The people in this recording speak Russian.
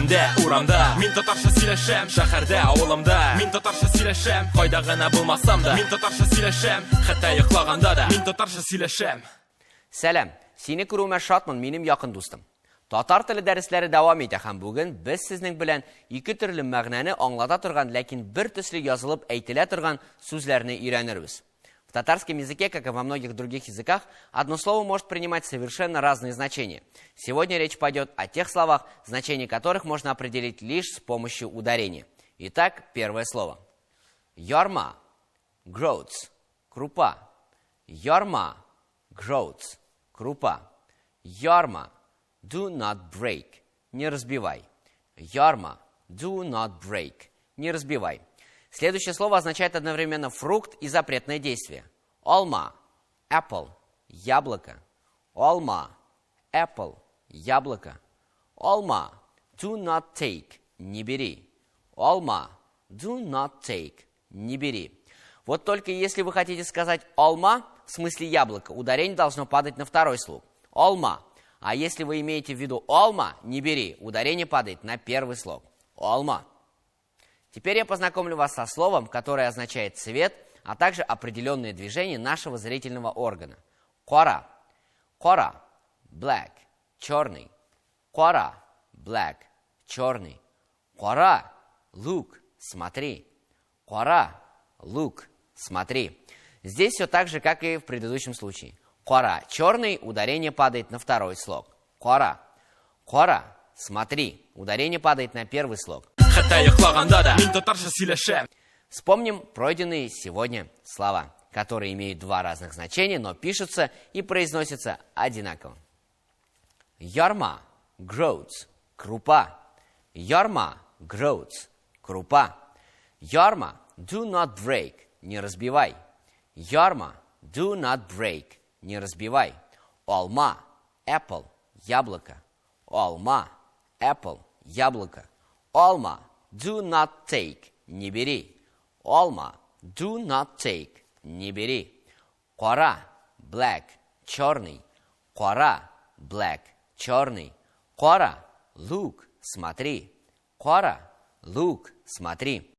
Мәктәбемдә, урамда, мин татарча сөйләшәм. Шәһәрдә, авылымда, мин татарча сөйләшәм. Кайда гына булмасам да, мин татарча сөйләшәм. Хәтта йоклаганда да, мин татарча сөйләшәм. Сәлам, сине күрүемә шатмын, минем якын дустым. Татар теле дәресләре дәвам итә һәм бүген без сезнең белән ике төрле мәгънәне аңлата торган, ләкин бер төсле язылып әйтелә торган сүзләрне өйрәнербез. В татарском языке, как и во многих других языках, одно слово может принимать совершенно разные значения. Сегодня речь пойдет о тех словах, значение которых можно определить лишь с помощью ударения. Итак, первое слово. Ярма, groats, крупа. Ярма, groats, крупа. Ярма, do not break, не разбивай. Ярма, do not break, не разбивай. Следующее слово означает одновременно фрукт и запретное действие. Alma, apple, яблоко. Alma, apple, яблоко. Alma, do not take, не бери. Alma, do not take, не бери. Вот только если вы хотите сказать alma, в смысле яблоко, ударение должно падать на второй слог. Alma. А если вы имеете в виду alma, не бери, ударение падает на первый слог. Alma. Теперь я познакомлю вас со словом, которое означает цвет, а также определенные движения нашего зрительного органа. Кора. Кора. Black. Черный. Кора. Black. Черный. Кора. Look. Смотри. Кора. Look. Смотри. Здесь все так же, как и в предыдущем случае. Кора. Черный. Ударение падает на второй слог. Кора. Кора. Смотри. Ударение падает на первый слог. Вспомним пройденные сегодня слова, которые имеют два разных значения, но пишутся и произносятся одинаково. Ярма, groats, крупа. Ярма, groats, крупа. Ярма, do not break, не разбивай. Ярма, do not break, не разбивай. Alma, apple, яблоко. Alma, apple, яблоко. Alma, do not take, не бери. Alma, do not take, не бери. Кора, black, черный. Кора, black, черный. Кора, look, смотри. Кора, look, смотри.